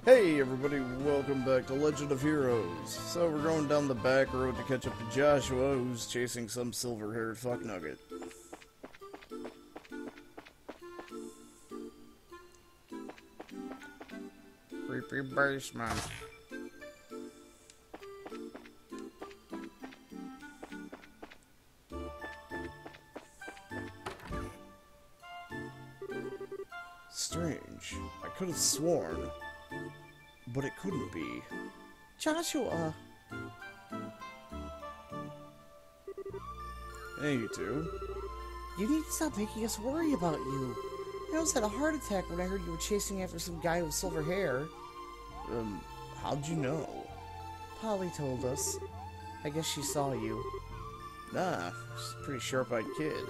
Hey everybody, welcome back to Legend of Heroes. So we're going down the back road to catch up to Joshua, who's chasing some silver-haired fucknugget. Creepy basement. Strange. I could have sworn, but it couldn't be. Joshua! Hey, you two. You need to stop making us worry about you. I almost had a heart attack when I heard you were chasing after some guy with silver hair. How'd you know? Polly told us. I guess she saw you. Nah, she's a pretty sharp-eyed kid.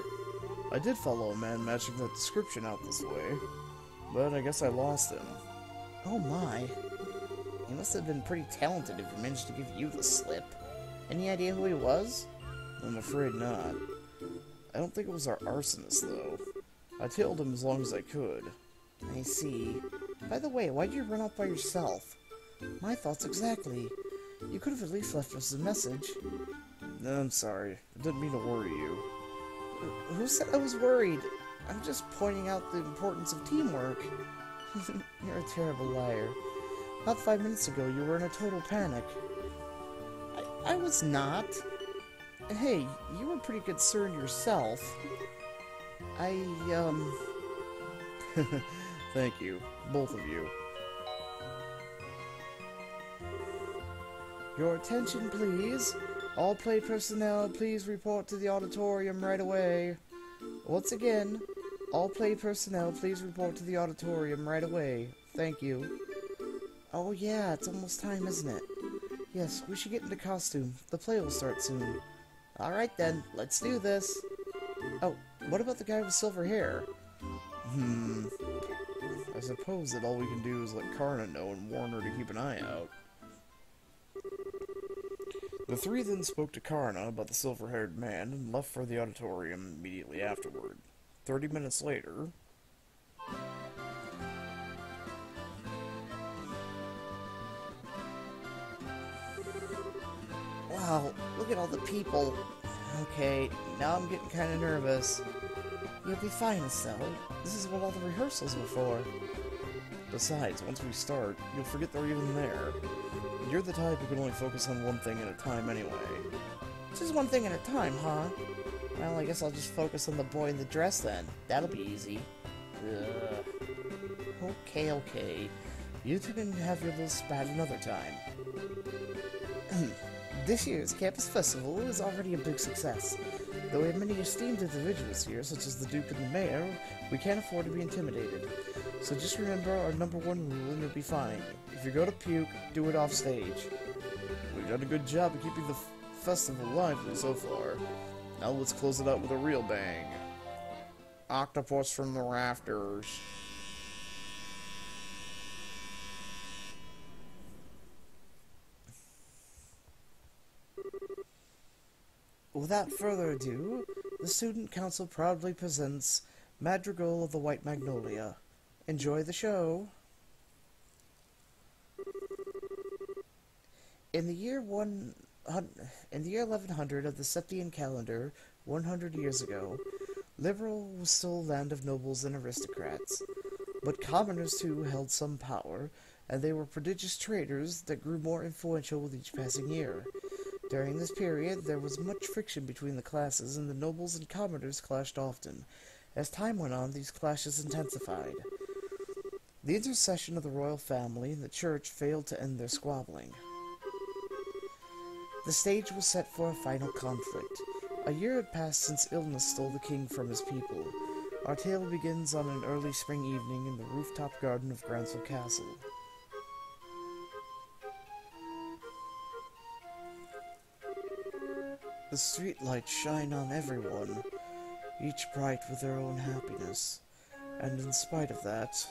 I did follow a man matching that description out this way, but I guess I lost him. Oh my. He must have been pretty talented if he managed to give you the slip. Any idea who he was? I'm afraid not. I don't think it was our arsonist, though. I tailed him as long as I could. I see. By the way, why'd you run off by yourself? My thoughts exactly. You could have at least left us a message. No, I'm sorry. I didn't mean to worry you. Who said I was worried? I'm just pointing out the importance of teamwork. You're a terrible liar. About 5 minutes ago, you were in a total panic. I was not. Hey, you were pretty concerned yourself. Thank you. Both of you. Your attention, please. All play personnel, please report to the auditorium right away. Once again, all play personnel, please report to the auditorium right away. Thank you. Oh yeah, it's almost time, isn't it? Yes, we should get into costume. The play will start soon. Alright then, let's do this. Oh, what about the guy with silver hair? I suppose that all we can do is let Karna know and warn her to keep an eye out. The three then spoke to Karna about the silver-haired man and left for the auditorium immediately afterward. 30 minutes later... Wow, look at all the people. Okay, now I'm getting kind of nervous. You'll be fine, Estelle. This is what all the rehearsals were for. Besides, once we start, you'll forget they're even there. You're the type who can only focus on one thing at a time anyway. Just one thing at a time, huh? Well, I guess I'll just focus on the boy in the dress then. That'll be easy. Okay. You two can have your little spat another time. This year's Campus Festival is already a big success. Though we have many esteemed individuals here, such as the Duke and the Mayor, we can't afford to be intimidated. So just remember our #1 rule and you'll be fine. If you go to puke, do it off stage. We've done a good job of keeping the festival lively so far. Now let's close it out with a real bang. Octopus from the rafters. Without further ado, the Student Council proudly presents Madrigal of the White Magnolia. Enjoy the show! In the year 1100 of the Septian calendar, 100 years ago, Liberal was still a land of nobles and aristocrats. But commoners too held some power, and they were prodigious traders that grew more influential with each passing year. During this period, there was much friction between the classes, and the nobles and commoners clashed often. As time went on, these clashes intensified. The intercession of the royal family and the church failed to end their squabbling. The stage was set for a final conflict. A year had passed since illness stole the king from his people. Our tale begins on an early spring evening in the rooftop garden of Groundsel Castle. The streetlights shine on everyone, each bright with their own happiness, and in spite of that...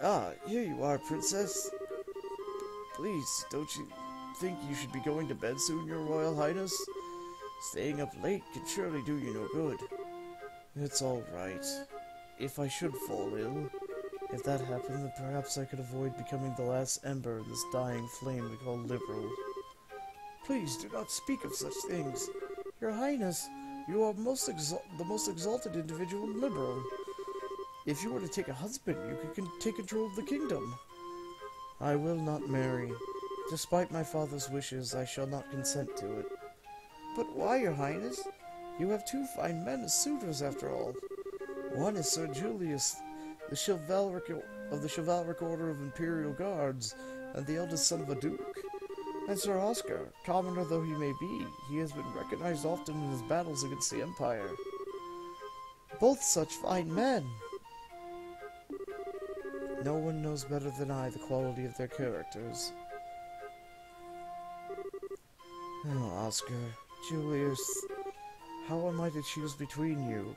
Ah, here you are, Princess. Please, don't you think you should be going to bed soon, Your Royal Highness? Staying up late can surely do you no good. It's all right. if I should fall ill. If that happened, then perhaps I could avoid becoming the last ember in this dying flame we call Liberl. Please do not speak of such things. Your Highness, you are the most exalted individual in Liberl. If you were to take a husband, you could take control of the kingdom. I will not marry. Despite my father's wishes, I shall not consent to it. But why, Your Highness? You have two fine men as suitors, after all. One is Sir Julius, the of the chivalric order of Imperial Guards, and the eldest son of a duke. And Sir Oscar, commoner though he may be, he has been recognized often in his battles against the Empire. Both such fine men! No one knows better than I the quality of their characters. Oh, Oscar, Julius, how am I to choose between you?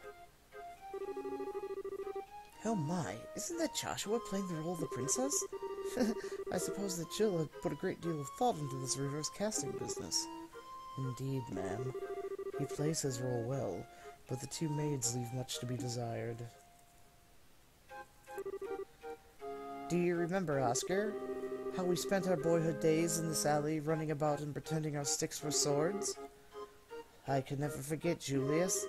Oh my, isn't that Joshua playing the role of the princess? I suppose that Jill had put a great deal of thought into this reverse casting business. Indeed, ma'am. He plays his role well, but the two maids leave much to be desired. Do you remember, Oscar, how we spent our boyhood days in this alley running about and pretending our sticks were swords? I can never forget, Julius.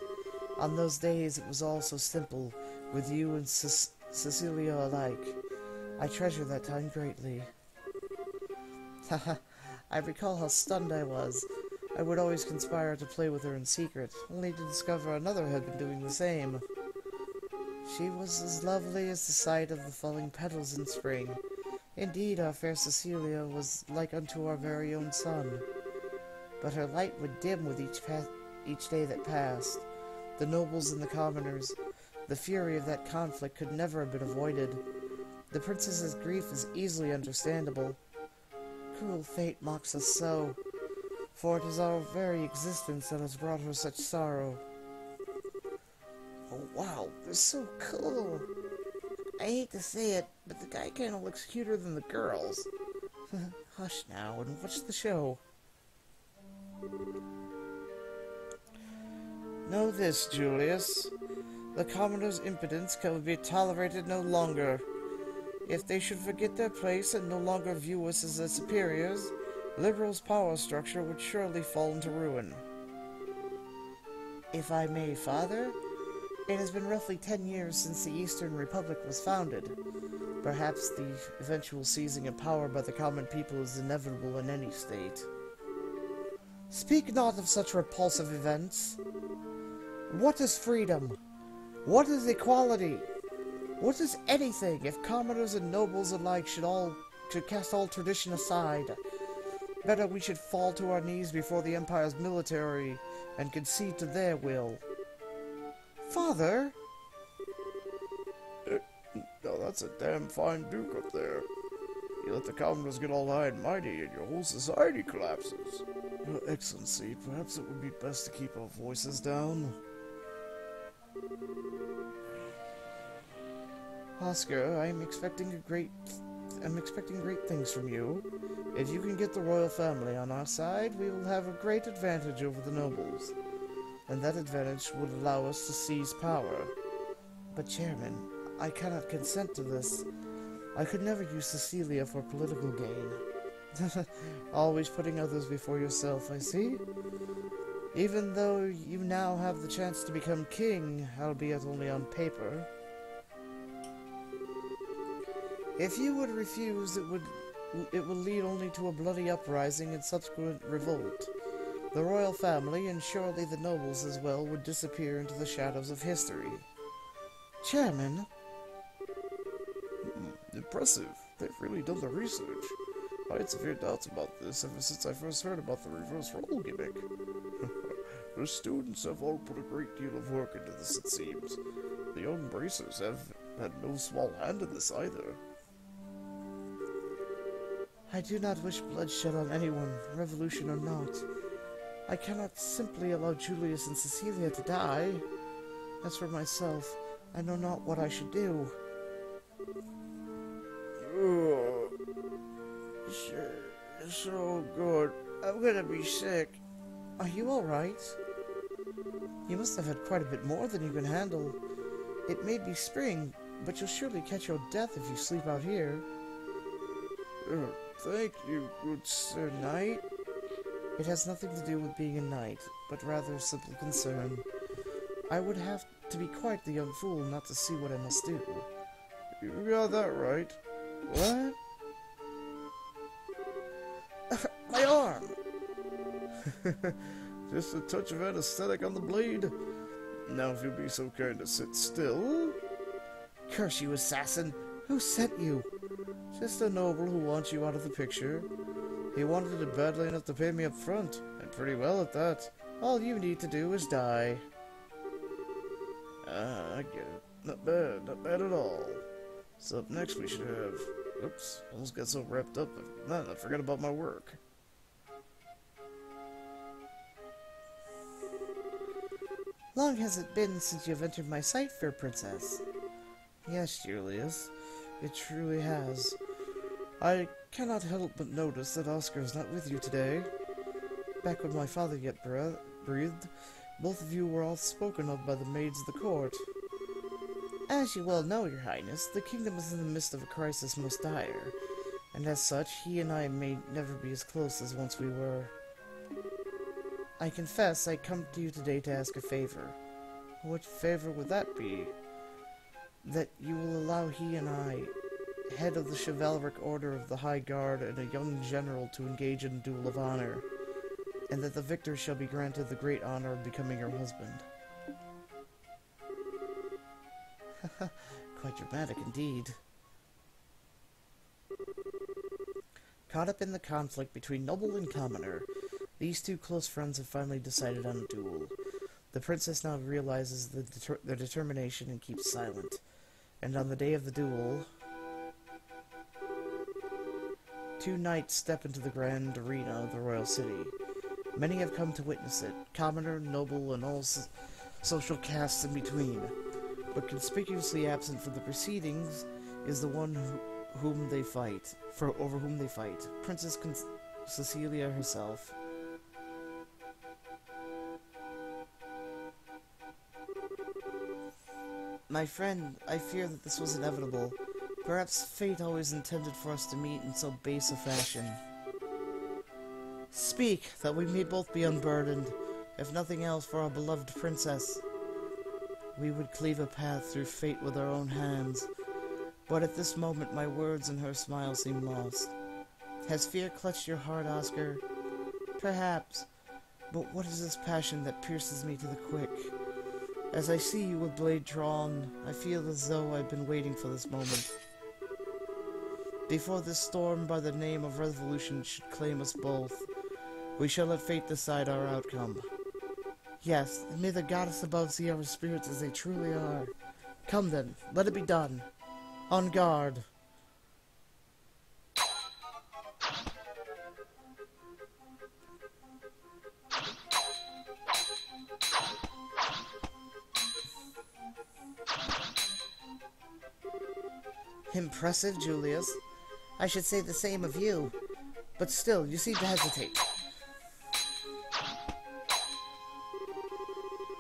On those days it was all so simple, with you and Cecilia alike. I treasure that time greatly. Haha, I recall how stunned I was. I would always conspire to play with her in secret, only to discover another had been doing the same. She was as lovely as the sight of the falling petals in spring. Indeed, our fair Cecilia was like unto our very own sun. But her light would dim with each day that passed. The nobles and the commoners, the fury of that conflict could never have been avoided. The princess's grief is easily understandable. Cruel fate mocks us so, for it is our very existence that has brought her such sorrow. Oh wow, they're so cool. I hate to say it, but the guy kinda looks cuter than the girls. Hush now and watch the show. Know this, Julius. The commoners' impotence can be tolerated no longer. If they should forget their place and no longer view us as their superiors, Liberl's power structure would surely fall into ruin. If I may, Father, it has been roughly 10 years since the Eastern Republic was founded. Perhaps the eventual seizing of power by the common people is inevitable in any state. Speak not of such repulsive events. What is freedom? What is equality? What is anything if commoners and nobles alike should cast all tradition aside? Better we should fall to our knees before the Empire's military and concede to their will. Father? Now that's a damn fine duke up there. You let the commoners get all high and mighty and your whole society collapses. Your Excellency, perhaps it would be best to keep our voices down. Oscar, I'm expecting great things from you. If you can get the royal family on our side, we will have a great advantage over the nobles. And that advantage would allow us to seize power. But, Chairman, I cannot consent to this. I could never use Cecilia for political gain. Always putting others before yourself, I see. Even though you now have the chance to become king, albeit only on paper. If you would refuse, it will lead only to a bloody uprising and subsequent revolt. The royal family, and surely the nobles as well, would disappear into the shadows of history. Chairman? Impressive. They've really done the research. I had severe doubts about this ever since I first heard about the reverse role gimmick. The students have all put a great deal of work into this, it seems. The young bracers have had no small hand in this either. I do not wish bloodshed on anyone, revolution or not. I cannot simply allow Julius and Cecilia to die. As for myself, I know not what I should do. So good. I'm gonna be sick. Are you alright? You must have had quite a bit more than you can handle. It may be spring, but you'll surely catch your death if you sleep out here. Thank you, good Sir Knight. It has nothing to do with being a knight, but rather a simple concern. I would have to be quite the young fool not to see what I must do. You got that right. What? My arm! Just a touch of anesthetic on the blade. Now if you'll be so kind to sit still. Curse you, assassin! Who sent you? Just a noble who wants you out of the picture. He wanted it badly enough to pay me up front, and pretty well at that. All you need to do is die. Ah, I get it. Not bad at all. So up next we should have... Oops, almost got so wrapped up, I forgot about my work. Long has it been since you have entered my sight, fair princess? Yes, Julius, it truly has. I cannot help but notice that Oscar is not with you today. Back when my father yet breathed, both of you were all spoken of by the maids of the court. As you well know, your highness, the kingdom is in the midst of a crisis most dire, and as such, he and I may never be as close as once we were. I confess I come to you today to ask a favor. What favor would that be? That you will allow he and I, head of the chivalric order of the High Guard and a young general, to engage in a duel of honor, and that the victor shall be granted the great honor of becoming your husband. Quite dramatic indeed. Caught up in the conflict between noble and commoner, these two close friends have finally decided on a duel. The princess now realizes their determination and keeps silent. And on the day of the duel, two knights step into the grand arena of the royal city. Many have come to witness it, commoner, noble, and all social castes in between. But conspicuously absent from the proceedings is the one over whom they fight, Princess Cecilia herself. My friend, I fear that this was inevitable. Perhaps fate always intended for us to meet in so base a fashion. Speak, that we may both be unburdened, if nothing else for our beloved princess. We would cleave a path through fate with our own hands, but at this moment my words and her smile seem lost. Has fear clutched your heart, Oscar? Perhaps, but what is this passion that pierces me to the quick? As I see you with blade drawn, I feel as though I've been waiting for this moment. Before this storm by the name of revolution should claim us both, we shall let fate decide our outcome. Yes, and may the goddess above see our spirits as they truly are. Come then, let it be done. On guard. Impressive, Julius. I should say the same of you. But still, you seem to hesitate.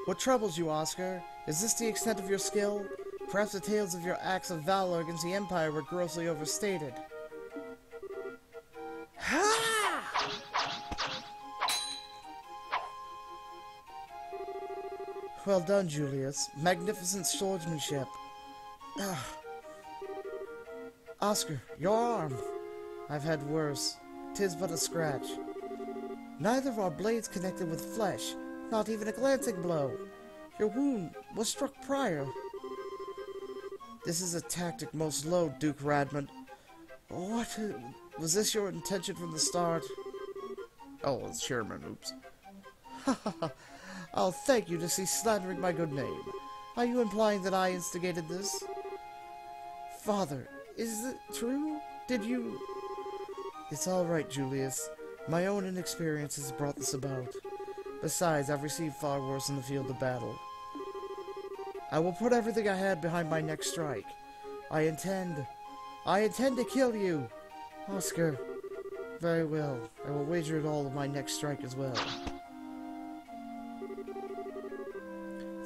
What troubles you, Oscar? Is this the extent of your skill? Perhaps the tales of your acts of valor against the Empire were grossly overstated. Ha! Well done, Julius. Magnificent swordsmanship. Oscar, your arm. I've had worse. 'Tis but a scratch. Neither of our blades connected with flesh, not even a glancing blow. Your wound was struck prior. This is a tactic most low, Duke Radmond. What? Was this your intention from the start? Oh, it's Sherman, oops. I'll thank you to cease slandering my good name. Are you implying that I instigated this? Father, is it true? Did you... It's all right, Julius. My own inexperience has brought this about. Besides, I've received far worse in the field of battle. I will put everything I had behind my next strike. I intend to kill you! Oscar. Very well. I will wager it all on my next strike as well.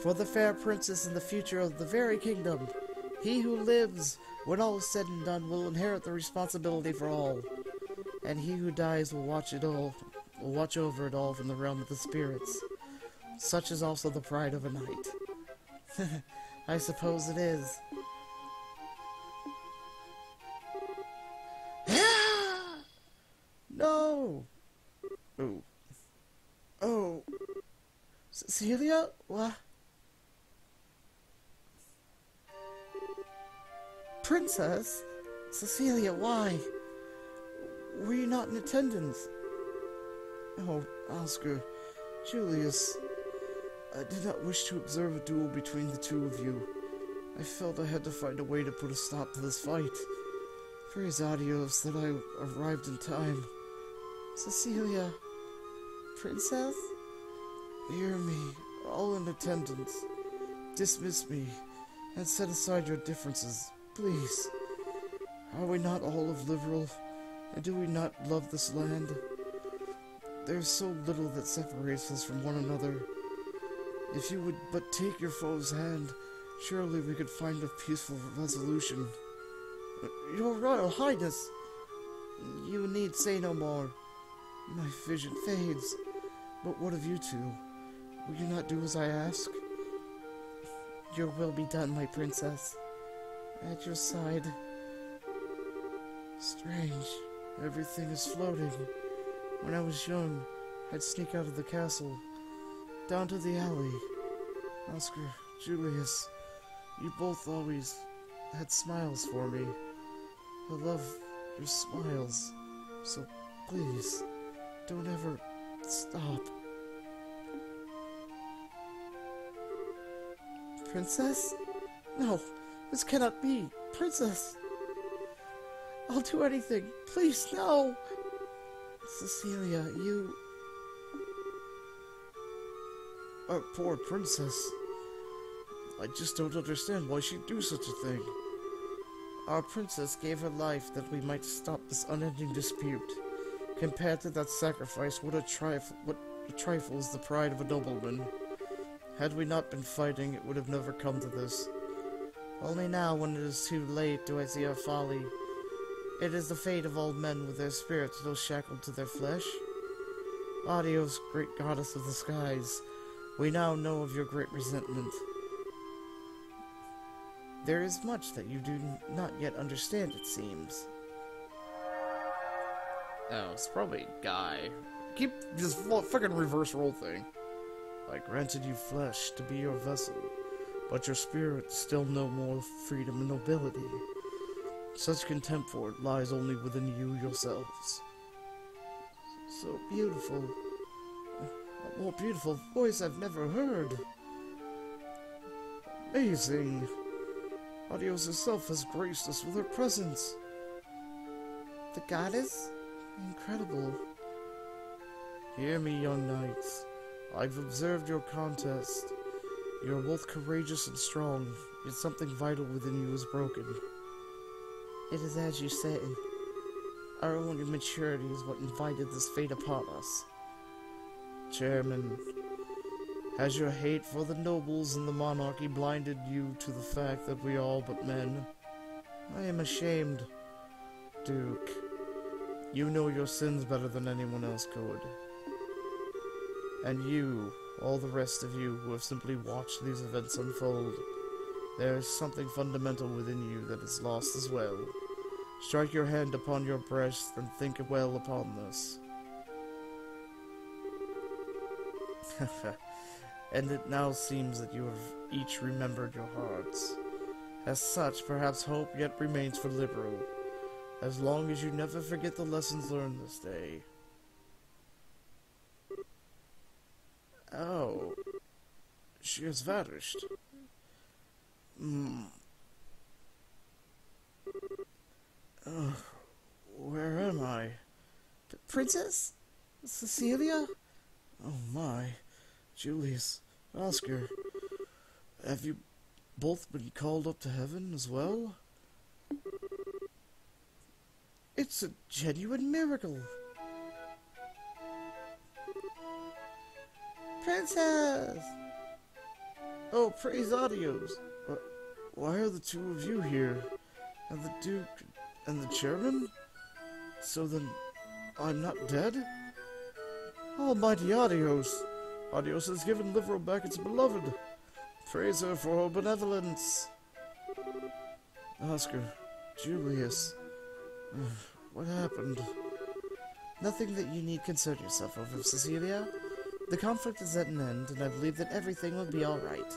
For the fair princess and the future of the very kingdom. He who lives, when all is said and done, will inherit the responsibility for all. And he who dies will watch over it all from the realm of the spirits. Such is also the pride of a knight. I suppose it is. No! Oh. Oh. Cecilia? What? Princess? Cecilia, why? Were you not in attendance? Oh, Oscar, Julius, I did not wish to observe a duel between the two of you. I felt I had to find a way to put a stop to this fight. Praise Adios that I arrived in time. Cecilia, Princess? Hear me, all in attendance. Dismiss me, and set aside your differences, please. Are we not all of Liberal, and do we not love this land? There is so little that separates us from one another. If you would but take your foe's hand, surely we could find a peaceful resolution. Your Royal Highness! You need say no more. My vision fades. But what of you two? Will you not do as I ask? Your will be done, my princess. At your side. Strange. Everything is floating. When I was young, I'd sneak out of the castle, down to the alley. Oscar, Julius, you both always had smiles for me. I love your smiles. So please, don't ever stop. Princess? No, this cannot be. Princess! I'll do anything. Please, no! Cecilia, you... Our poor princess. I just don't understand why she'd do such a thing. Our princess gave her life that we might stop this unending dispute. Compared to that sacrifice, what a trifle is the pride of a nobleman. Had we not been fighting, it would have never come to this. Only now, when it is too late, do I see our folly. It is the fate of all men with their spirits still shackled to their flesh. Adios, great goddess of the skies. We now know of your great resentment. There is much that you do not yet understand, it seems. Oh, it's probably a guy. Keep this fucking reverse role thing. I granted you flesh to be your vessel, but your spirit still no more freedom and nobility. Such contempt for it lies only within you yourselves. So beautiful. A more beautiful voice I've never heard. Amazing. Adios herself has graced us with her presence. The goddess? Incredible. Hear me, young knights. I've observed your contest. You are both courageous and strong, yet something vital within you is broken. It is as you say. Our own immaturity is what invited this fate upon us. Chairman, has your hate for the nobles and the monarchy blinded you to the fact that we are all but men? I am ashamed. Duke, you know your sins better than anyone else could. And you, all the rest of you who have simply watched these events unfold, there is something fundamental within you that is lost as well. Strike your hand upon your breast and think well upon this. And it now seems that you have each remembered your hearts. As such, perhaps hope yet remains for Liberal, as long as you never forget the lessons learned this day. Oh, she has vanished. Where am I? Princess? Cecilia? Oh my. Julius, Oscar, have you both been called up to heaven as well? It's a genuine miracle. Princess! Oh, praise Adios! Why are the two of you here? And the Duke and the Chairman? So then, I'm not dead? Almighty Adios! Adios has given Liverel back its beloved. Praise her for her benevolence. Oscar, Julius, what happened? Nothing that you need concern yourself over, Cecilia. The conflict is at an end, and I believe that everything will be alright.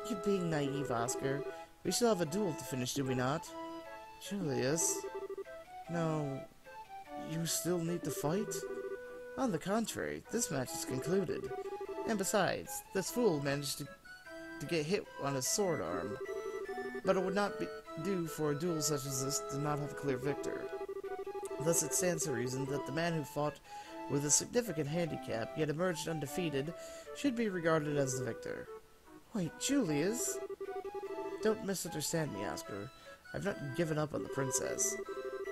You're being naive, Oscar. We still have a duel to finish, do we not? Julius? No, you still need to fight? On the contrary, this match is concluded. And besides, this fool managed to get hit on his sword arm. But it would not do for a duel such as this to not have a clear victor. Thus it stands to reason that the man who fought with a significant handicap, yet emerged undefeated, should be regarded as the victor. Wait, Julius? Don't misunderstand me, Oscar. I've not given up on the princess.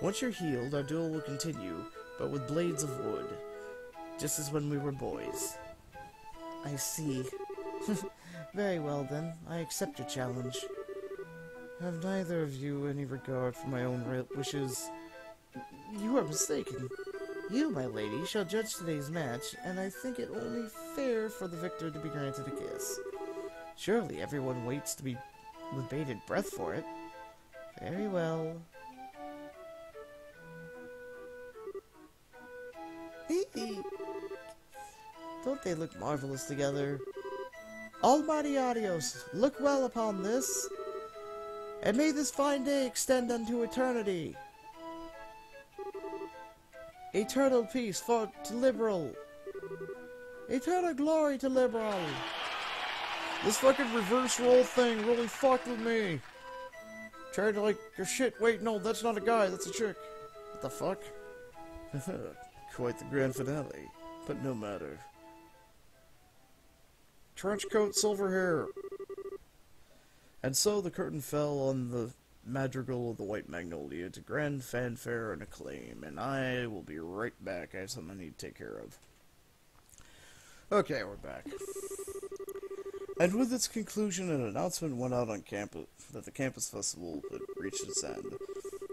Once you're healed, our duel will continue, but with blades of wood. Just as when we were boys. I see. Very well, then. I accept your challenge. Have neither of you any regard for my own wishes? You are mistaken. You, my lady, shall judge today's match, and I think it only fair for the victor to be granted a kiss. Surely everyone waits to be with bated breath for it. Very well. Don't they look marvelous together? Almighty Adios, look well upon this, and may this fine day extend unto eternity. Eternal peace for to Liverel. Eternal glory to Liverel. This fucking reverse roll thing really fucked with me. Tried to like your shit. Wait, no, that's not a guy, that's a chick. What the fuck? Quite the grand finale, but no matter. Trench coat, silver hair. And so the curtain fell on the madrigal of the White Magnolia to grand fanfare and acclaim, and I will be right back. I have something I need to take care of. Okay, we're back. And with its conclusion, an announcement went out on campus that the campus festival had reached its end.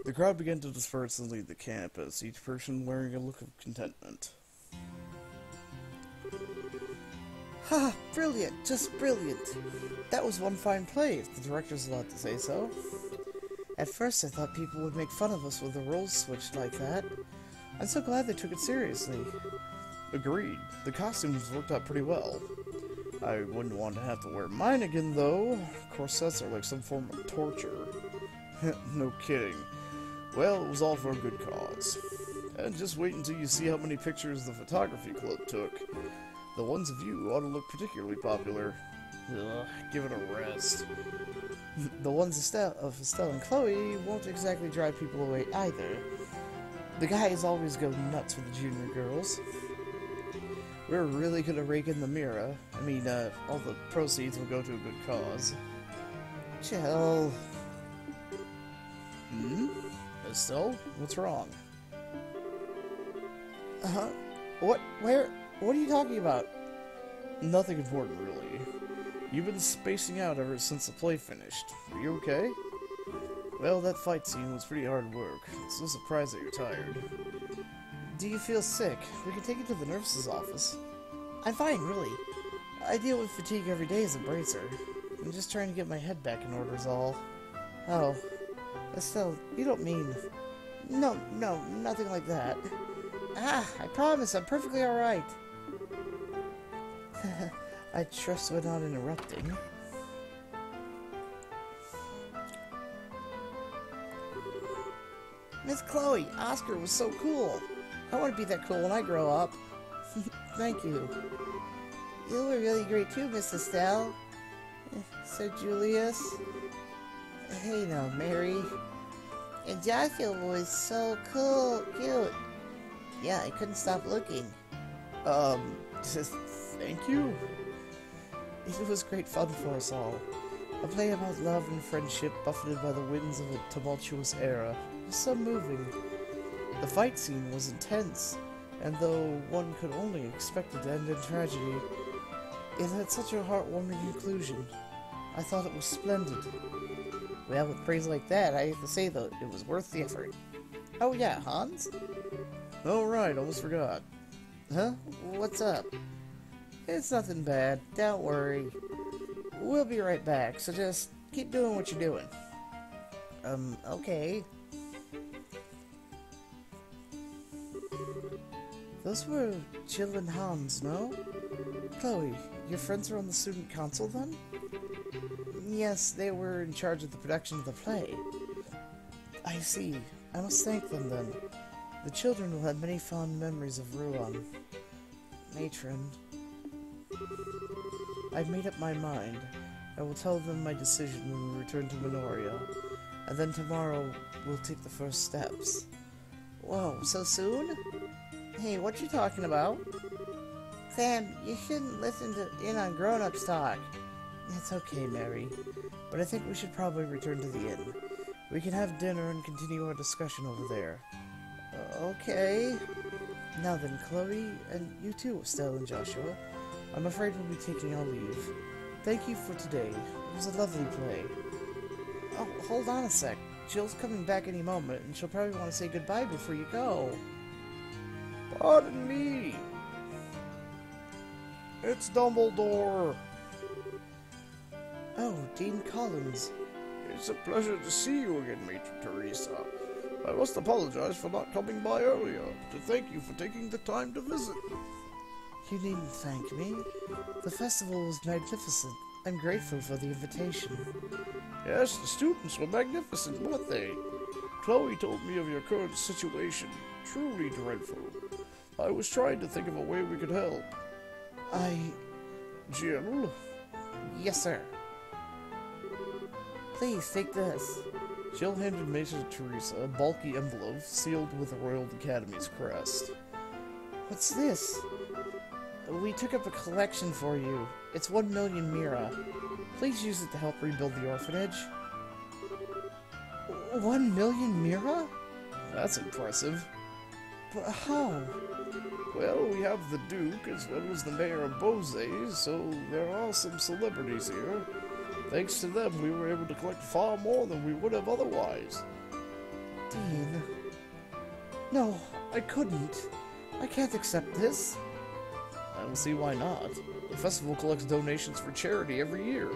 The crowd began to disperse and leave the campus, each person wearing a look of contentment. Ha! Brilliant! Just brilliant! That was one fine play, if the director's allowed to say so. At first I thought people would make fun of us with the roles switched like that. I'm so glad they took it seriously. Agreed. The costumes worked out pretty well. I wouldn't want to have to wear mine again, though. Corsets are like some form of torture. No kidding. Well, it was all for a good cause. And just wait until you see how many pictures the photography club took. The ones of you ought to look particularly popular. Ugh, give it a rest. The ones of Estelle and Chloe won't exactly drive people away either. The guys always go nuts with the junior girls. We're really gonna rake in the mirror. I mean, all the proceeds will go to a good cause. Chill. Estelle, what's wrong? What are you talking about? Nothing important, really. You've been spacing out ever since the play finished. Are you okay? Well, that fight scene was pretty hard work. It's no surprise that you're tired. Do you feel sick? We can take you to the nurse's office. I'm fine, really. I deal with fatigue every day as a bracer. I'm just trying to get my head back in order is all. Oh. Estelle, you don't mean... No, nothing like that. I promise, I'm perfectly alright. I trust we're not interrupting. Miss Chloe, Oscar was so cool. I want to be that cool when I grow up. Thank you. You were really great too, Miss Estelle. Sir Julius. Hey now, Mary. And Joshua was so cool, cute. Yeah, I couldn't stop looking. Just thank you. It was great fun for us all. A play about love and friendship buffeted by the winds of a tumultuous era. It was so moving. The fight scene was intense, and though one could only expect it to end in tragedy, It had such a heartwarming conclusion. I thought it was splendid. Well, with praise like that, I have to say, though, it was worth the effort. Oh yeah, Hans? Oh, right, almost forgot. Huh? What's up? It's nothing bad. Don't worry. We'll be right back, so just keep doing what you're doing. Okay. Those were Jill and Hans, no? Chloe, your friends are on the student council then? Yes, they were in charge of the production of the play. I see. I must thank them then. The children will have many fond memories of Ruan. Matron. I've made up my mind. I will tell them my decision when we return to Minoria, and then tomorrow we'll take the first steps. Whoa, so soon? Hey, what you talking about? Sam, you shouldn't listen in on grown-ups talk. It's okay, Mary, but I think we should probably return to the inn. We can have dinner and continue our discussion over there. Okay. Now then, Chloe, and you too, Estelle and Joshua. I'm afraid we'll be taking our leave. Thank you for today. It was a lovely play. Oh, hold on a sec. Jill's coming back any moment, and she'll probably want to say goodbye before you go. Pardon me. It's Dumbledore. Oh, Dean Collins. It's a pleasure to see you again, Matron Teresa. I must apologize for not coming by earlier, to thank you for taking the time to visit. You needn't thank me. The festival was magnificent. I'm grateful for the invitation. Yes, the students were magnificent, weren't they? Chloe told me of your current situation. Truly dreadful. I was trying to think of a way we could help. Jill? Yes, sir. Please, take this. Jill handed Matron Teresa a bulky envelope sealed with the Royal Academy's crest. What's this? We took up a collection for you. It's 1 million Mira. Please use it to help rebuild the orphanage. 1 million Mira? That's impressive. But how? Well, we have the Duke as well as the Mayor of Bose, so there are some celebrities here. Thanks to them, we were able to collect far more than we would have otherwise. Dean. No, I couldn't. I can't accept this. I don't see why not. The festival collects donations for charity every year.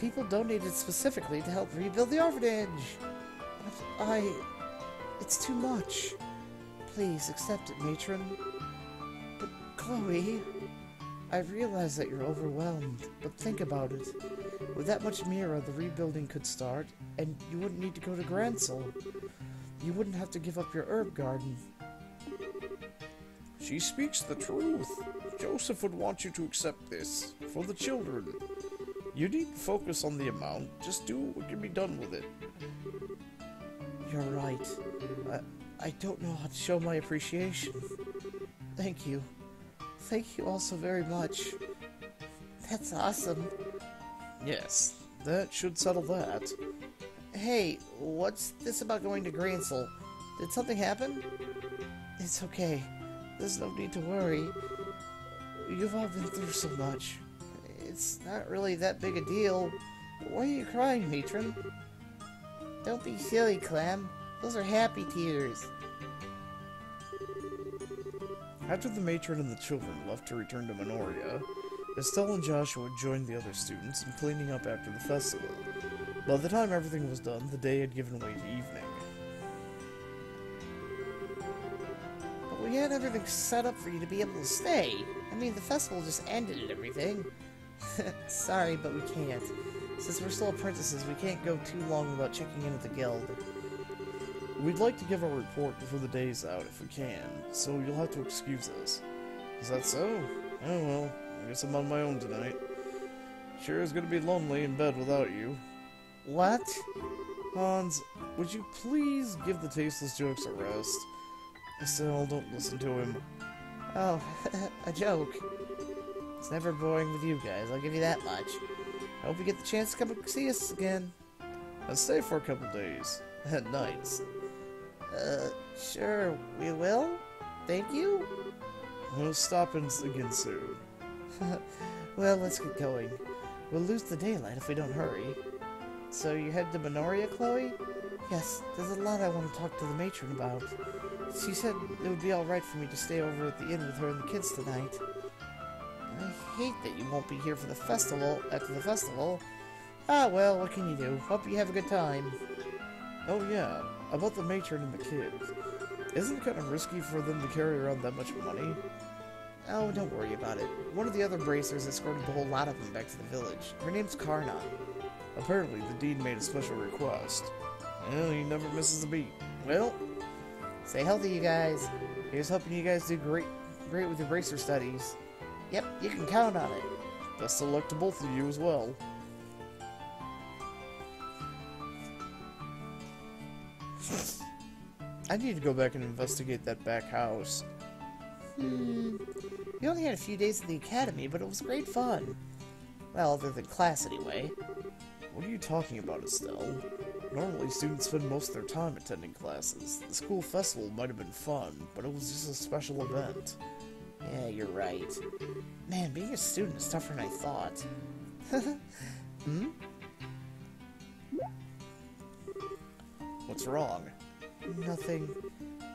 People donated specifically to help rebuild the orphanage. But it's too much. Please accept it, Matron. But Chloe, I realize that you're overwhelmed, but think about it. With that much Mira, the rebuilding could start, and you wouldn't need to go to Grancel. You wouldn't have to give up your herb garden. She speaks the truth. Joseph would want you to accept this, for the children. You needn't focus on the amount, just do what can be done with it. You're right. I don't know how to show my appreciation. Thank you. Thank you all so very much. That's awesome. Yes, that should settle that. Hey, what's this about going to Grancel? Did something happen? It's okay. There's no need to worry. You've all been through so much. It's not really that big a deal. Why are you crying, Matron? Don't be silly, Clem. Those are happy tears. After the matron and the children left to return to Minoria, Estelle and Joshua joined the other students in cleaning up after the festival. By the time everything was done, the day had given way to evening. But we had everything set up for you to be able to stay. I mean, the festival just ended and everything. Sorry, but we can't. Since we're still apprentices, we can't go too long without checking in with the guild. We'd like to give our report before the day's out if we can, so you'll have to excuse us. Is that so? Oh well, I guess I'm on my own tonight. Sure is gonna be lonely in bed without you. What? Hans, would you please give the tasteless jokes a rest? Estelle, don't listen to him. Oh, a joke. It's never boring with you guys, I'll give you that much. I hope you get the chance to come and see us again. I'll stay for a couple days. At nights. Sure, we will. Thank you. We'll stop in again soon. Well, let's get going. We'll lose the daylight if we don't hurry. So you head to Minoria, Chloe? Yes, there's a lot I want to talk to the matron about. She said it would be alright for me to stay over at the inn with her and the kids tonight. I hate that you won't be here for the festival, after the festival. Ah, well, what can you do? Hope you have a good time. Oh yeah, about the matron and the kids. Isn't it kind of risky for them to carry around that much money? Oh, don't worry about it. One of the other bracers escorted the whole lot of them back to the village. Her name's Karna. Apparently, the dean made a special request. Well, he never misses a beat. Well, stay healthy, you guys. Here's hoping you guys do great with your bracer studies. Yep, you can count on it. Best of luck to both of you as well. I need to go back and investigate that back house. You only had a few days at the academy, but it was great fun. Well, other than class, anyway. What are you talking about, Estelle? Normally, students spend most of their time attending classes. The school festival might have been fun, but it was just a special event. Yeah, you're right. Man, being a student is tougher than I thought. What's wrong? Nothing.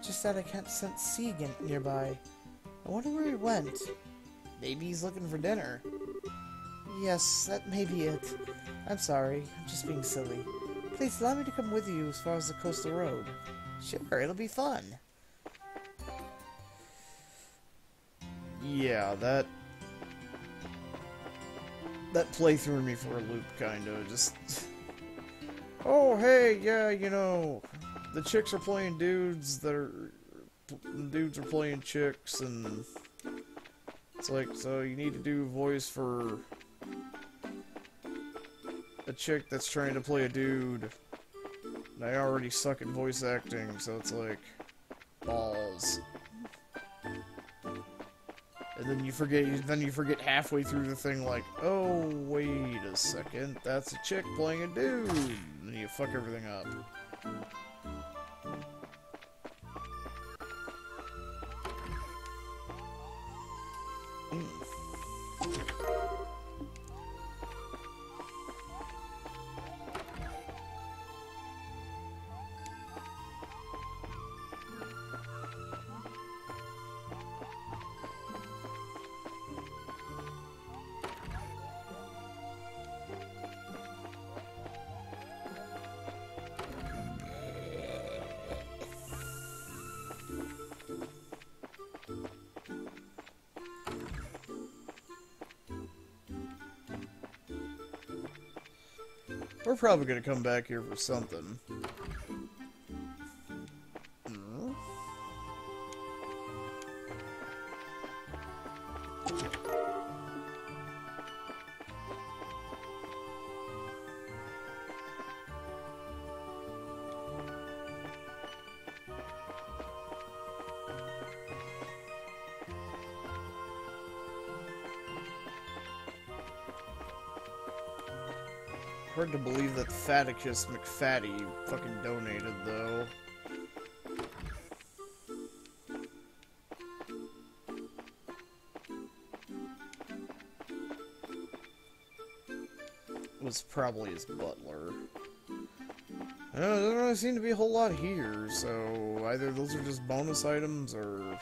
Just that I can't sense Segan nearby. I wonder where he went. Maybe he's looking for dinner. Yes, that may be it. I'm sorry. I'm just being silly. Please allow me to come with you as far as the coastal road. Sure, it'll be fun. Yeah, that play threw me for a loop, kinda. Just... Oh, hey, yeah, you know, the chicks are playing dudes, dudes are playing chicks, and it's like, so you need to do a voice for a chick that's trying to play a dude. And I already suck at voice acting, so it's like, balls. And then you forget halfway through the thing, like, oh, wait a second, that's a chick playing a dude, and you fuck everything up. We're probably gonna come back here for something. Hard to believe that Faticus McFatty fucking donated, though. Was probably his butler. There doesn't really seem to be a whole lot here, so either those are just bonus items, or...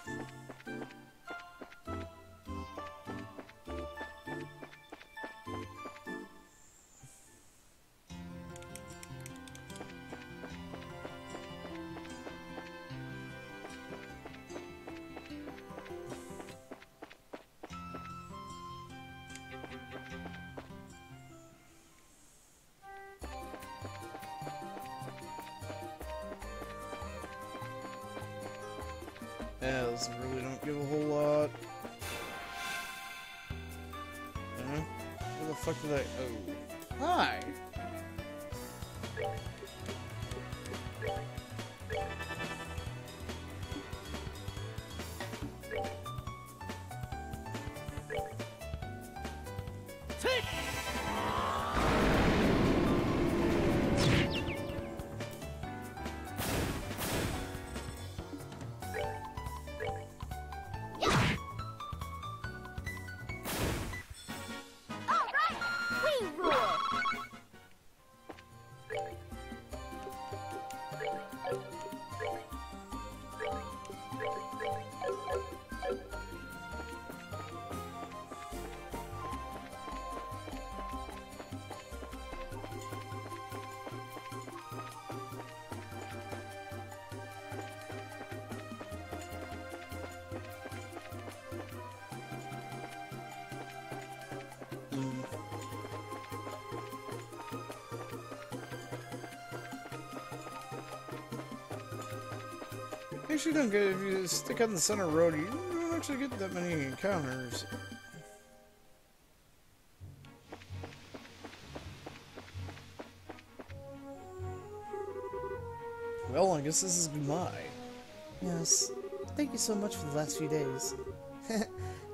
Yeah, those really don't give a whole lot. Where the fuck did I... Oh. Hi! Actually, don't get if you stick on the center road, you don't actually get that many encounters. Well, I guess this is goodbye. Yes. Thank you so much for the last few days.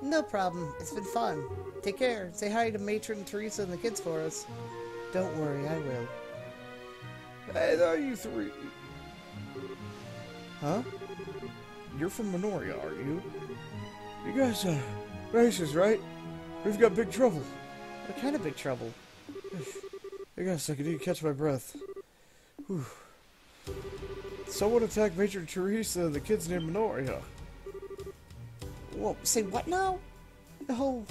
No problem. It's been fun. Take care. Say hi to Matron Teresa and the kids for us. Don't worry, I will. Hey there, you three. Huh? You're from Minoria, are you? You guys, racers, right? We've got big trouble. What kind of big trouble? I guess I could catch my breath. Whew. Someone attacked Major Teresa and the kids named Minoria. Whoa, say what now? No.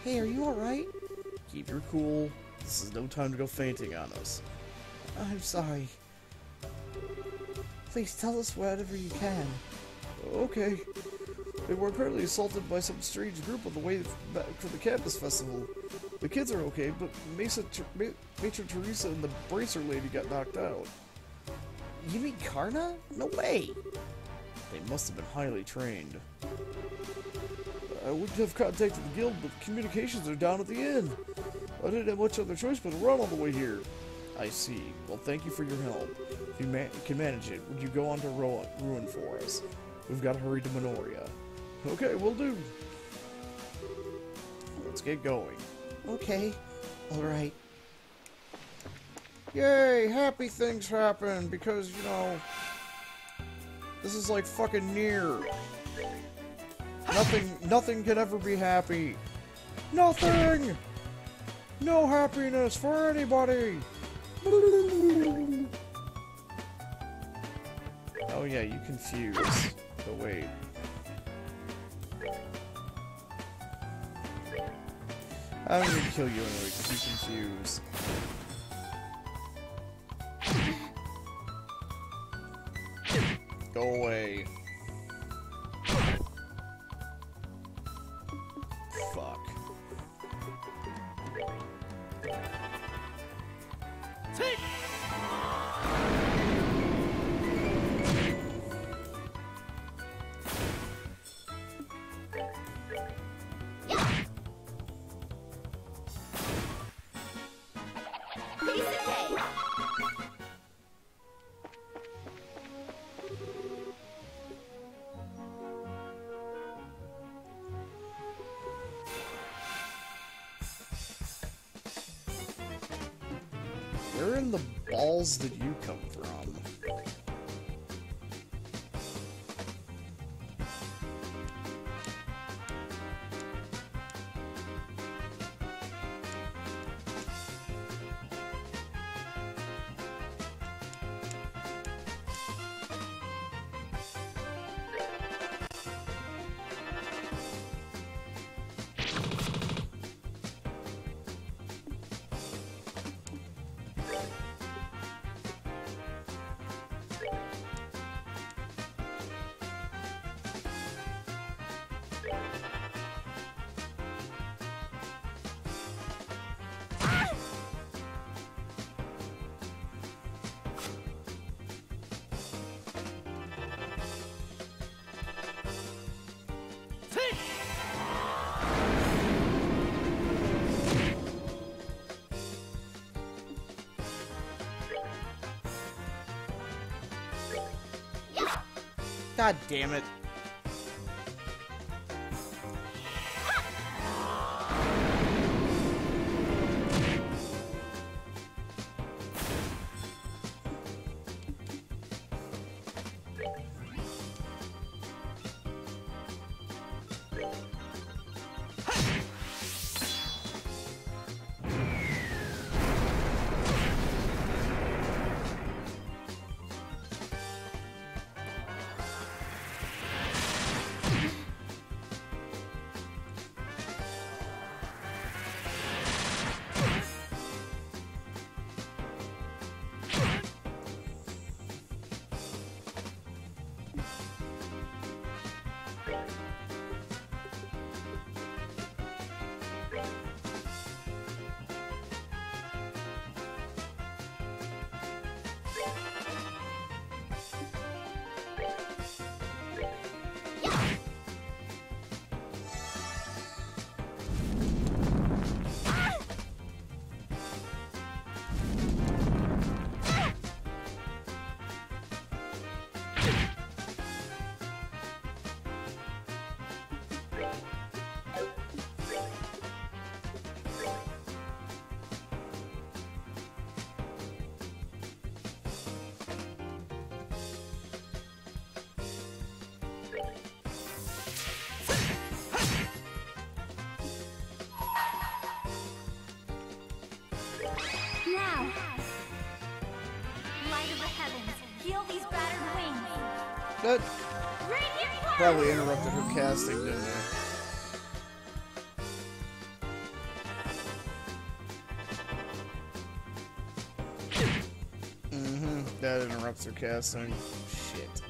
Hey, are you alright? Keep your cool. This is no time to go fainting on us. I'm sorry. Please tell us whatever you can. Okay. They were apparently assaulted by some strange group on the way back for the campus festival. The kids are okay, but Matron Teresa and the bracer lady got knocked out. You mean Karna? No way! They must have been highly trained. I would have contacted the guild, but communications are down at the inn. I didn't have much other choice but to run all the way here. I see. Well, thank you for your help. If you can manage it, would you go on to Ruin for us? We've got to hurry to Minoria. Okay, we'll do. Let's get going. Okay. Alright. Yay! Happy things happen because, you know, this is like fucking near. Nothing can ever be happy. Nothing! No happiness for anybody! Oh yeah, you confuse. But wait. I'm gonna kill you anyway because you confuse. Go away. Fuck. Where in the balls did you come from? God damn it. That probably interrupted her casting, didn't it? That interrupts her casting. Shit.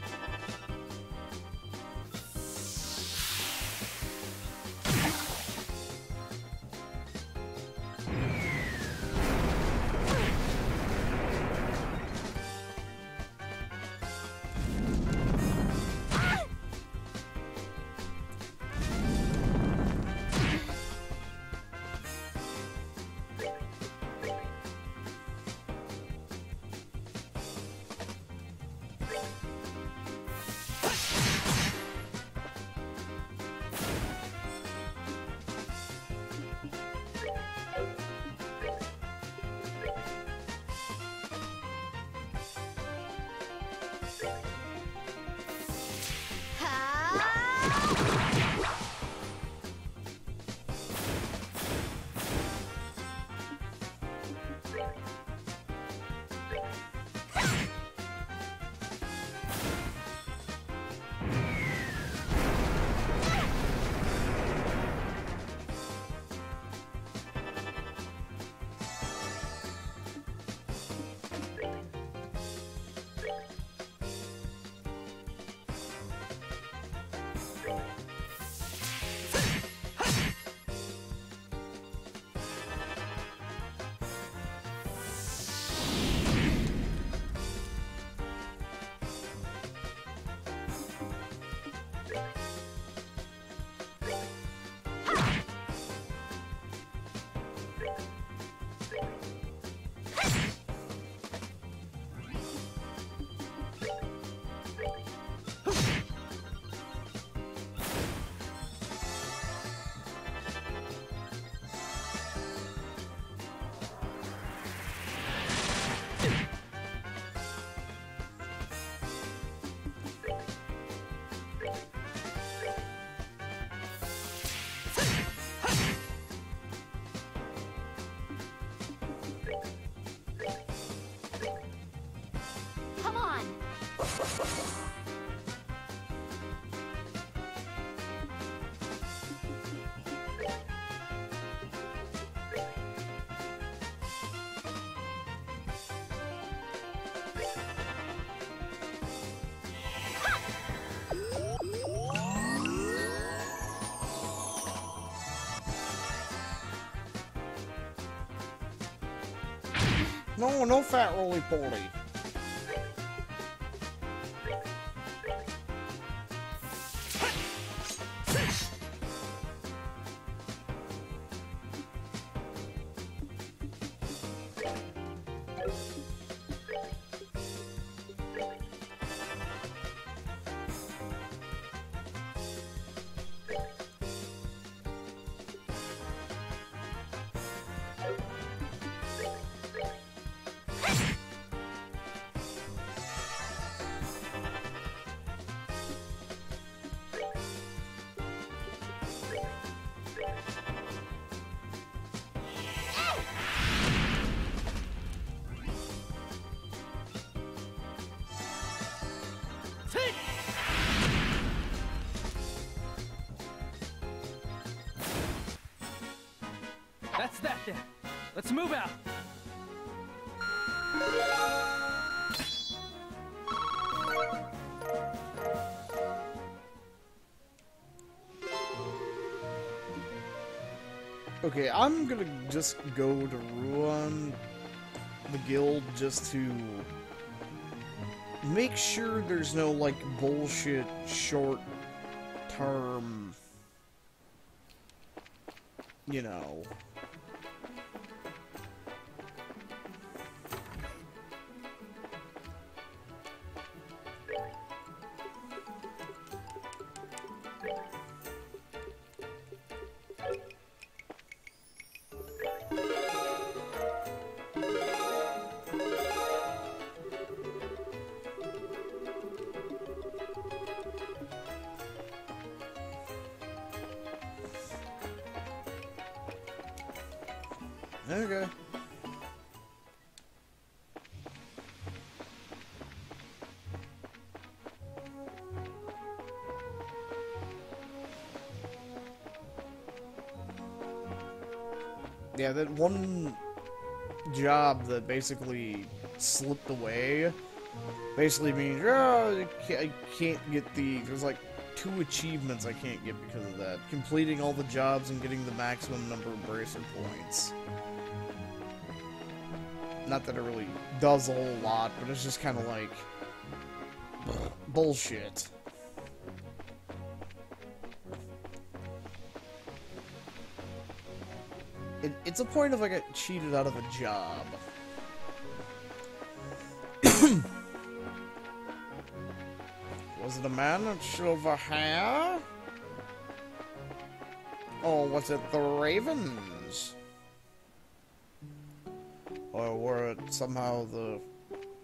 No, no fat roly-poly. That's that then. Let's move out. Okay, I'm gonna just go to Ruan the guild just to make sure there's no, like, bullshit short-term, you know. Okay. Yeah, that one job that basically slipped away basically means, oh, I can't get there's like 2 achievements I can't get because of that. Completing all the jobs and getting the maximum number of bracer points. Not that it really does a whole lot, but it's just kind of like bullshit. It's a point of I got cheated out of a job. Was it a man with silver hair? Or was it the Ravens? Or were it somehow the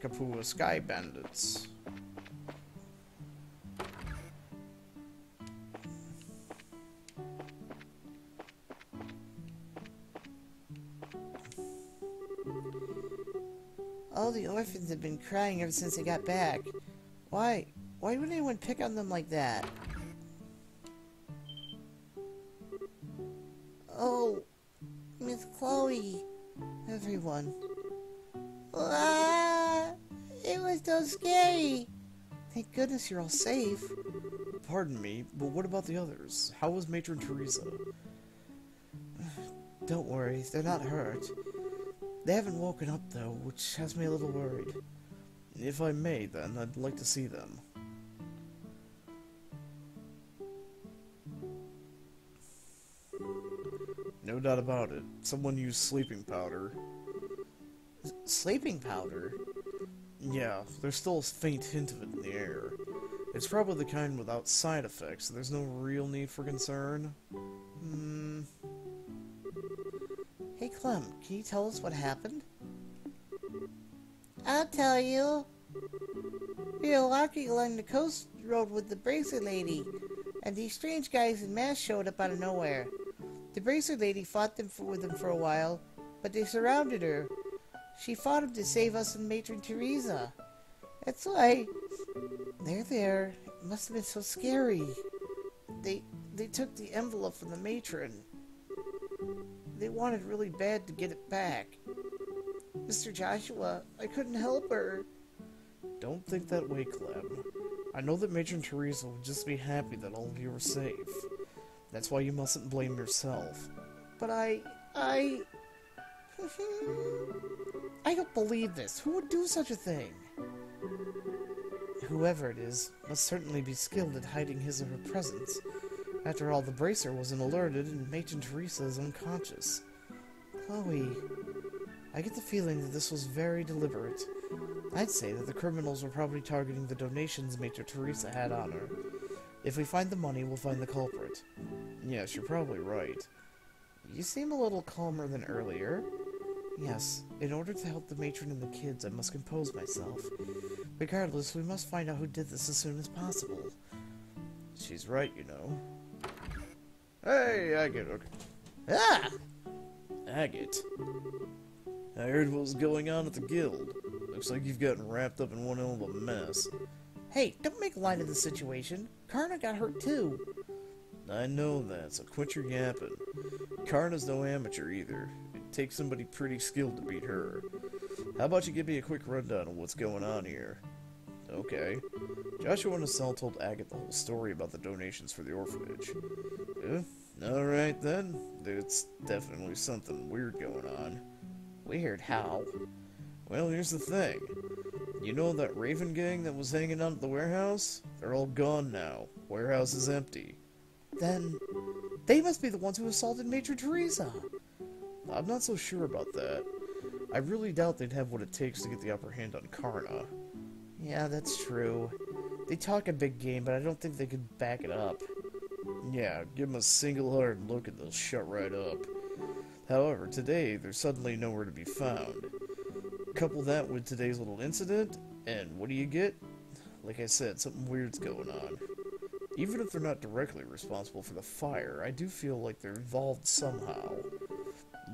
Kapua Sky Bandits? All the orphans have been crying ever since they got back. Why? Why would anyone pick on them like that? Oh, Miss Chloe. Everyone. Ah, it was so scary. Thank goodness you're all safe. Pardon me, but what about the others? How was Matron Teresa? Don't worry, they're not hurt. They haven't woken up though, which has me a little worried. If I may, then, I'd like to see them. No doubt about it. Someone used sleeping powder. Sleeping powder? Yeah, there's still a faint hint of it in the air. It's probably the kind without side effects, so there's no real need for concern. Hey Clem, can you tell us what happened? I'll tell you. We were walking along the coast road with the Bracer Lady, and these strange guys in masks showed up out of nowhere. The Bracer Lady fought with them for a while, but they surrounded her. She fought them to save us and Matron Teresa. That's why... There. It must have been so scary. They took the envelope from the matron. They wanted really bad to get it back. Mr. Joshua, I couldn't help her. Don't think that way, Clem. I know that Matron Teresa would just be happy that all of you were safe. That's why you mustn't blame yourself. But I don't believe this. Who would do such a thing? Whoever it is must certainly be skilled at hiding his or her presence. After all, the bracer wasn't alerted and Matron Teresa is unconscious. Chloe, I get the feeling that this was very deliberate. I'd say that the criminals were probably targeting the donations Matron Teresa had on her. If we find the money, we'll find the culprit. Yes, you're probably right. You seem a little calmer than earlier. Yes, in order to help the matron and the kids, I must compose myself. Regardless, we must find out who did this as soon as possible. She's right, you know. Hey, Agate, okay. Ah! Agate. I heard what was going on at the guild. Looks like you've gotten wrapped up in one hell of a mess. Hey, don't make light of the situation. Karna got hurt too. I know that, so quit your yapping. Karna's no amateur either. It takes somebody pretty skilled to beat her. How about you give me a quick rundown of what's going on here? Okay. Joshua and Estelle told Agate the whole story about the donations for the orphanage. Alright then. There's definitely something weird going on. Weird? How? Well, here's the thing. You know that Raven gang that was hanging out at the warehouse? They're all gone now. Warehouse is empty. Then, they must be the ones who assaulted Matron Teresa. I'm not so sure about that. I really doubt they'd have what it takes to get the upper hand on Karna. Yeah, that's true. They talk a big game, but I don't think they could back it up. Yeah, give them a single-hearted look and they'll shut right up. However, today, they're suddenly nowhere to be found. Couple that with today's little incident, and what do you get? Like I said, something weird's going on. Even if they're not directly responsible for the fire, I do feel like they're involved somehow.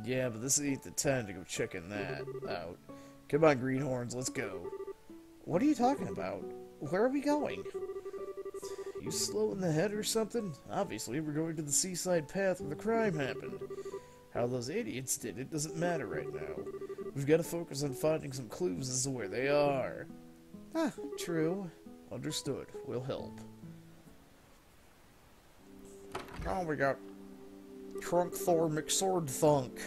Yeah, but this ain't the time to go checking that out. Come on, greenhorns, let's go. What are you talking about? Where are we going? You slow in the head or something? Obviously, we're going to the seaside path where the crime happened. How those idiots did it doesn't matter right now. We've got to focus on finding some clues as to where they are. Ah, true. Understood. We'll help. Now we got Trunk Thor McSword Thunk.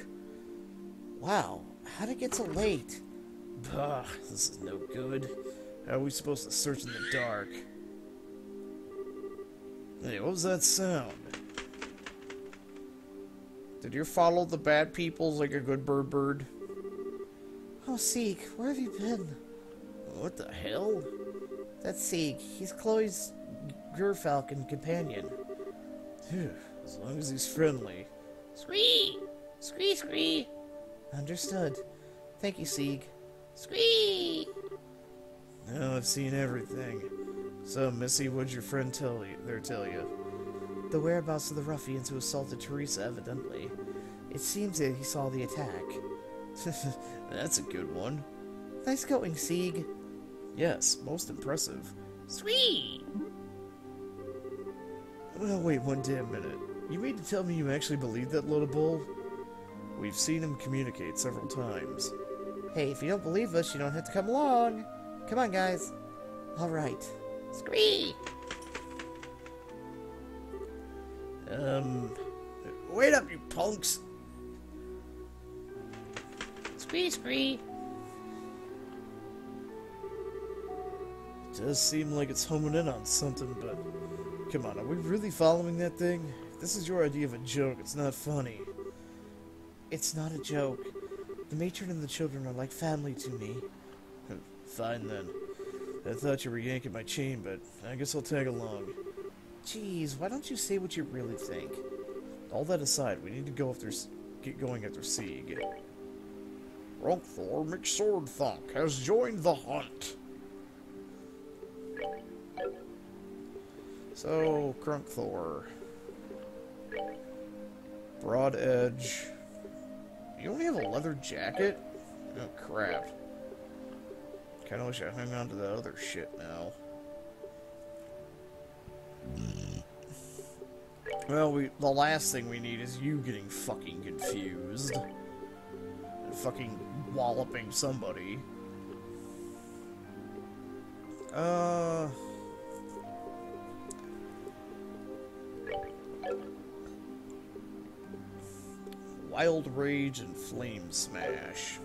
Wow, how'd it get so late? Bah, this is no good. How are we supposed to search in the dark? Hey, what was that sound? Did you follow the bad peoples like a good bird? Oh, Sieg, where have you been? What the hell? That's Sieg. He's Chloe's Gerfalcon companion. Phew, as long as he's friendly. Scree! Scree, scree! Understood. Thank you, Sieg. Scree! Now I've seen everything. So, Missy, what'd your friend tell you? The whereabouts of the ruffians who assaulted Teresa, evidently. It seems that he saw the attack. That's a good one. Nice going, Sieg. Yes, most impressive. Scree! Well, wait one damn minute. You mean to tell me you actually believe that load of bull? We've seen him communicate several times. Hey, if you don't believe us, you don't have to come along. Come on, guys. Alright. Scree! Wait up, you punks! Scree, scree! It does seem like it's homing in on something, but... Come on, are we really following that thing? This is your idea of a joke, it's not funny. It's not a joke. The matron and the children are like family to me. Fine then. I thought you were yanking my chain, but I guess I'll tag along. Jeez, why don't you say what you really think? All that aside, we need to get going after Sieg. Trunkthor McSwordthunk has joined the hunt. So, Trunkthor. Broad edge. You only have a leather jacket? Oh, crap. Kinda wish I hung on to that other shit now. Well, the last thing we need is you getting fucking confused. And fucking walloping somebody. Wild Rage and Flame Smash.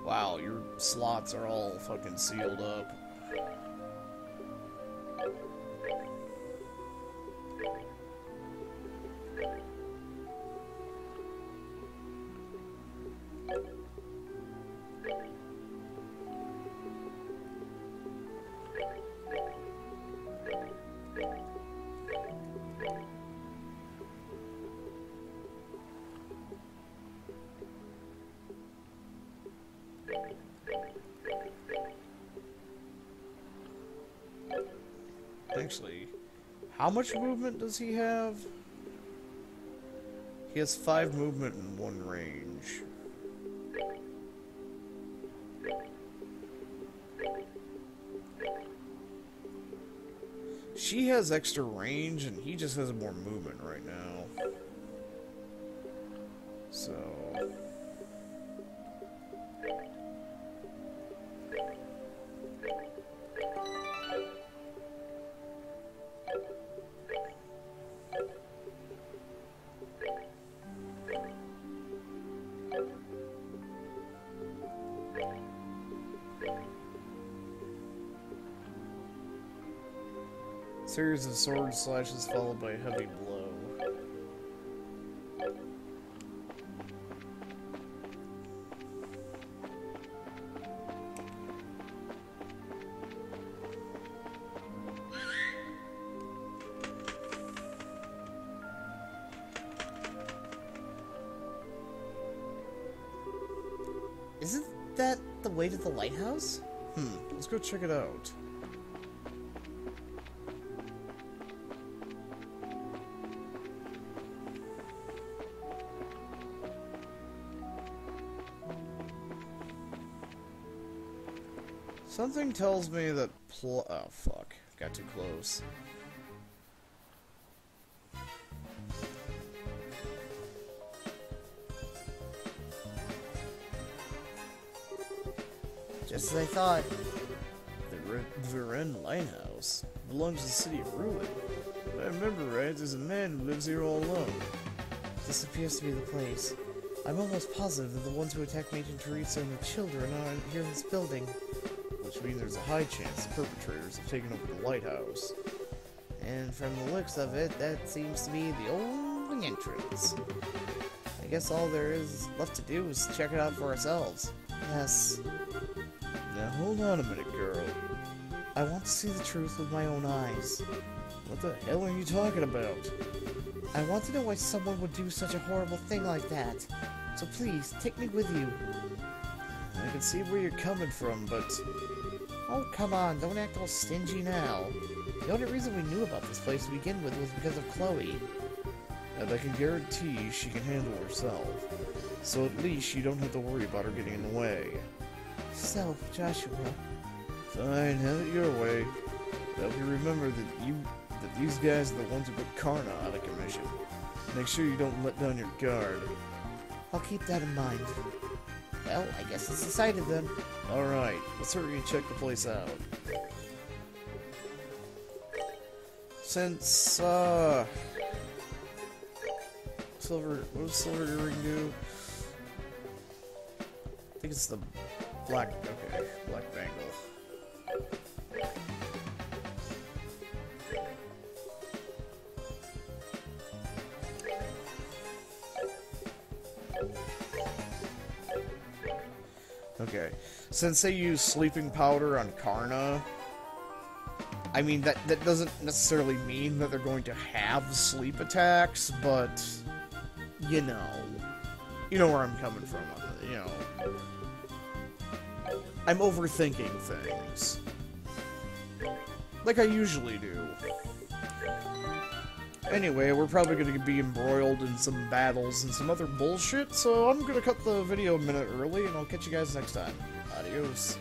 Wow, your slots are all fucking sealed up. Actually, how much movement does he have? He has 5 movement and 1 range. She has extra range, and he just has more movement right now. So... series of sword slashes followed by a heavy blow. Isn't that the way to the lighthouse? Let's go check it out. Something tells me that oh fuck, got too close. Just as I thought. The Varen Lighthouse belongs to the city of Ruin. If I remember right, there's a man who lives here all alone. This appears to be the place. I'm almost positive that the ones who attacked Agent Teresa and the children are here in this building. Which means there's a high chance the perpetrators have taken over the lighthouse. And from the looks of it, that seems to be the only entrance. I guess all there is left to do is check it out for ourselves. Yes. Now hold on a minute, girl. I want to see the truth with my own eyes. What the hell are you talking about? I want to know why someone would do such a horrible thing like that. So please, take me with you. I can see where you're coming from, but... Oh, come on, don't act all stingy now. The only reason we knew about this place to begin with was because of Chloe. And I can guarantee she can handle herself. So at least you don't have to worry about her getting in the way. So, Joshua... Fine, have it your way. But help you remember that these guys are the ones who put Karna out of commission. Make sure you don't let down your guard. I'll keep that in mind. Well, I guess it's decided then. Alright, let's hurry and check the place out. Since, Silver, what does Silver Earring do? I think it's the black, okay, black bangle. Okay, since they use sleeping powder on Karna, I mean, that doesn't necessarily mean that they're going to have sleep attacks, but, you know where I'm coming from, you know. I'm overthinking things. Like I usually do. Anyway, we're probably going to be embroiled in some battles and some other bullshit, so I'm going to cut the video a minute early, and I'll catch you guys next time. Adios.